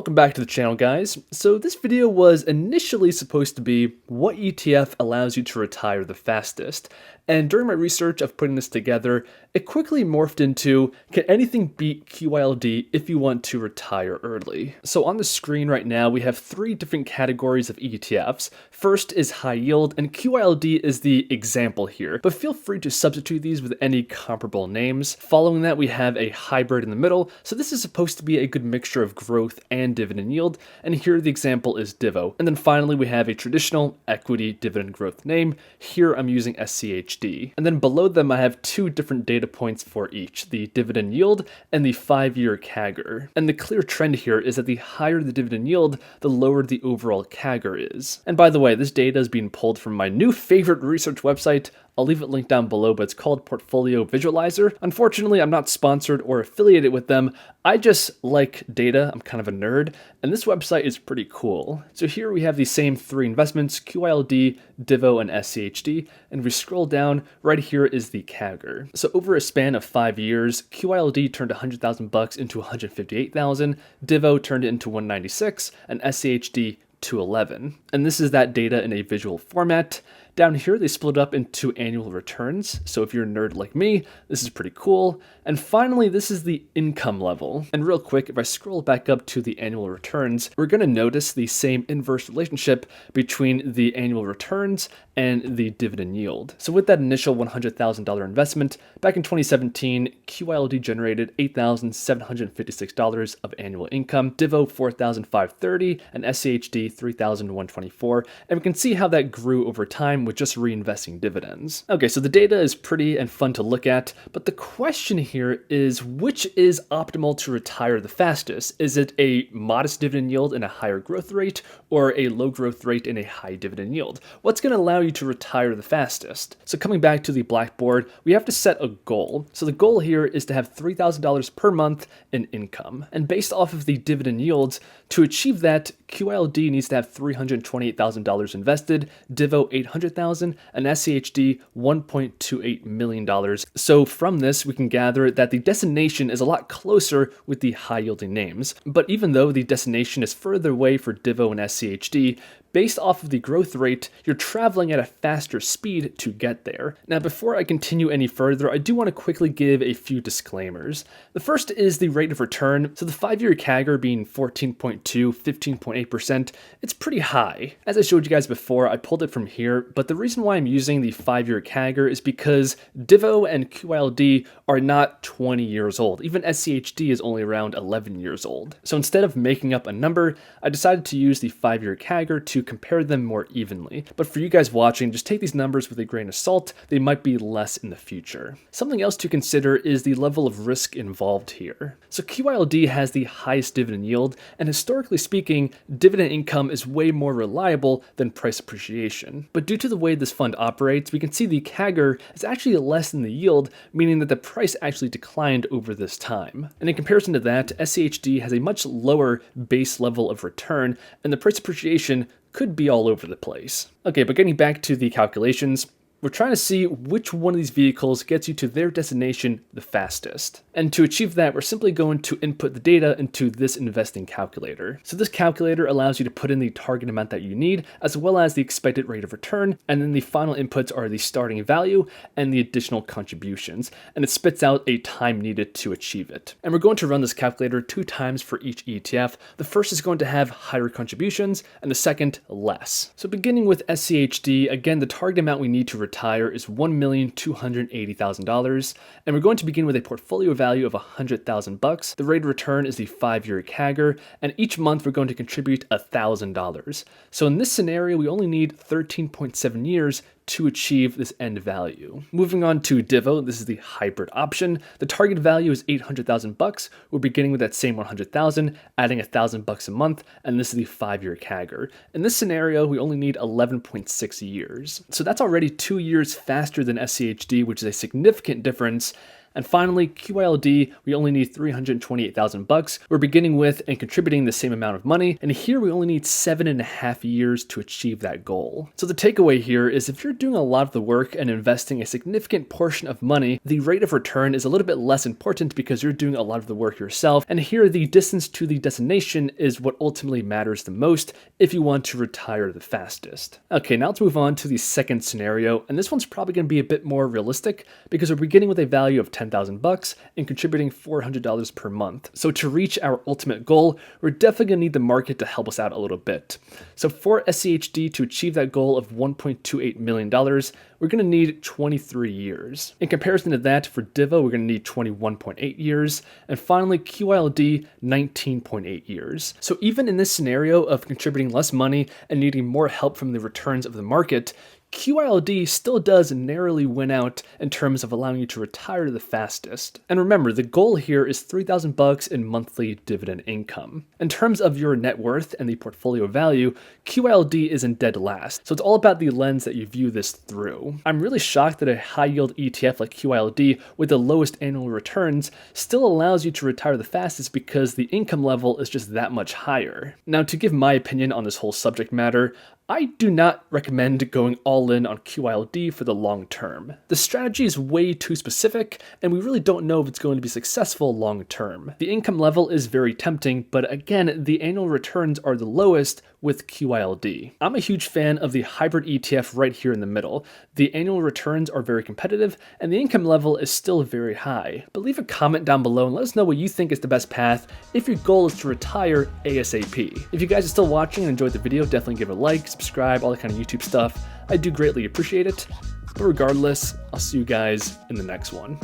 Welcome back to the channel, guys. So this video was initially supposed to be what ETF allows you to retire the fastest. And during my research of putting this together, it quickly morphed into, can anything beat Qyld if you want to retire early? So on the screen right now, we have three different categories of ETFs. First is high yield, and Qyld is the example here, but feel free to substitute these with any comparable names. Following that, we have a hybrid in the middle. So this is supposed to be a good mixture of growth and dividend yield, and here the example is divo. And then finally, we have a traditional equity dividend growth name. Here I'm using schd. And then below them, I have two different data points for each, the dividend yield and the 5-year CAGR. And the clear trend here is that the higher the dividend yield, the lower the overall CAGR is. And by the way, this data is being pulled from my new favorite research website. I'll leave it linked down below, but it's called Portfolio Visualizer. Unfortunately, I'm not sponsored or affiliated with them. I just like data. I'm kind of a nerd, and this website is pretty cool. So here we have the same three investments, Qyld, divo, and schd, and if we scroll down, right here is the CAGR. So over a span of 5 years, Qyld turned 100,000 bucks into 158,000, divo turned it into 196, and schd 211. And this is that data in a visual format. Down here, they split up into annual returns. So if you're a nerd like me, this is pretty cool. And finally, this is the income level. And real quick, if I scroll back up to the annual returns, we're going to notice the same inverse relationship between the annual returns and the dividend yield. So with that initial $100,000 investment, back in 2017, Qyld generated $8,756 of annual income, divo $4,530, and schd $3,124. And we can see how that grew over time with just reinvesting dividends. Okay, so the data is pretty and fun to look at, but the question here is which is optimal to retire the fastest? Is it a modest dividend yield and a higher growth rate, or a low growth rate and a high dividend yield? What's going to allow you to retire the fastest? So coming back to the blackboard, we have to set a goal. So the goal here is to have $3,000 per month in income. And based off of the dividend yields, to achieve that, Qyld needs to have $328,000 invested, divo $800,000, and schd $1.28 million. So from this, we can gather that the destination is a lot closer with the high-yielding names. But even though the destination is further away for divo and schd, based off of the growth rate, you're traveling at a faster speed to get there. Now, before I continue any further, I do want to quickly give a few disclaimers. The first is the rate of return. So the 5-year CAGR being 14.2, 15.8%, it's pretty high. As I showed you guys before, I pulled it from here, but the reason why I'm using the 5-year CAGR is because divo and Qyld are not 20 years old. Even schd is only around 11 years old. So instead of making up a number, I decided to use the 5-year CAGR to compare them more evenly. But for you guys watching, just take these numbers with a grain of salt. They might be less in the future. Something else to consider is the level of risk involved here. So Qyld has the highest dividend yield, and historically speaking, dividend income is way more reliable than price appreciation. But due to the way this fund operates, we can see the CAGR is actually less than the yield, meaning that the price actually declined over this time. And in comparison to that, schd has a much lower base level of return, and the price appreciation could be all over the place. Okay, but getting back to the calculations, we're trying to see which one of these vehicles gets you to their destination the fastest. And to achieve that, we're simply going to input the data into this investing calculator. So this calculator allows you to put in the target amount that you need, as well as the expected rate of return, and then the final inputs are the starting value and the additional contributions, and it spits out a time needed to achieve it. And we're going to run this calculator 2 times for each ETF. The first is going to have higher contributions, and the second less. So beginning with schd, again, the target amount we need to retire is $1,280,000, and we're going to begin with a portfolio value of $100,000. The rate of return is the 5-year CAGR, and each month we're going to contribute $1,000. So in this scenario, we only need 13.7 years to achieve this end value. Moving on to divo, this is the hybrid option. The target value is $800,000. We're beginning with that same 100,000, adding $1,000 a month, and this is the 5-year CAGR. In this scenario, we only need 11.6 years. So that's already 2 years faster than schd, which is a significant difference. And finally, Qyld, we only need 328,000 bucks. We're beginning with and contributing the same amount of money, and here we only need 7.5 years to achieve that goal. So the takeaway here is if you're doing a lot of the work and investing a significant portion of money, the rate of return is a little bit less important because you're doing a lot of the work yourself, and here the distance to the destination is what ultimately matters the most if you want to retire the fastest. Okay, now let's move on to the second scenario, and this one's probably going to be a bit more realistic because we're beginning with a value of 10,000 bucks and contributing $400 per month. So to reach our ultimate goal, we're definitely going to need the market to help us out a little bit. So for schd to achieve that goal of $1.28 million, we're going to need 23 years. In comparison to that, for divo, we're going to need 21.8 years, and finally Qyld, 19.8 years. So even in this scenario of contributing less money and needing more help from the returns of the market, Qyld still does narrowly win out in terms of allowing you to retire the fastest. And remember, the goal here is 3,000 bucks in monthly dividend income. In terms of your net worth and the portfolio value, Qyld is in dead last. So it's all about the lens that you view this through. I'm really shocked that a high yield ETF like Qyld with the lowest annual returns still allows you to retire the fastest because the income level is just that much higher. Now, to give my opinion on this whole subject matter, I do not recommend going all in on Qyld for the long term. The strategy is way too specific, and we really don't know if it's going to be successful long term. The income level is very tempting, but again, the annual returns are the lowest with Qyld. I'm a huge fan of the hybrid ETF right here in the middle. The annual returns are very competitive, and the income level is still very high. But leave a comment down below and let us know what you think is the best path if your goal is to retire ASAP. If you guys are still watching and enjoyed the video, definitely give it a like, subscribe, all that kind of YouTube stuff. I do greatly appreciate it. But regardless, I'll see you guys in the next one.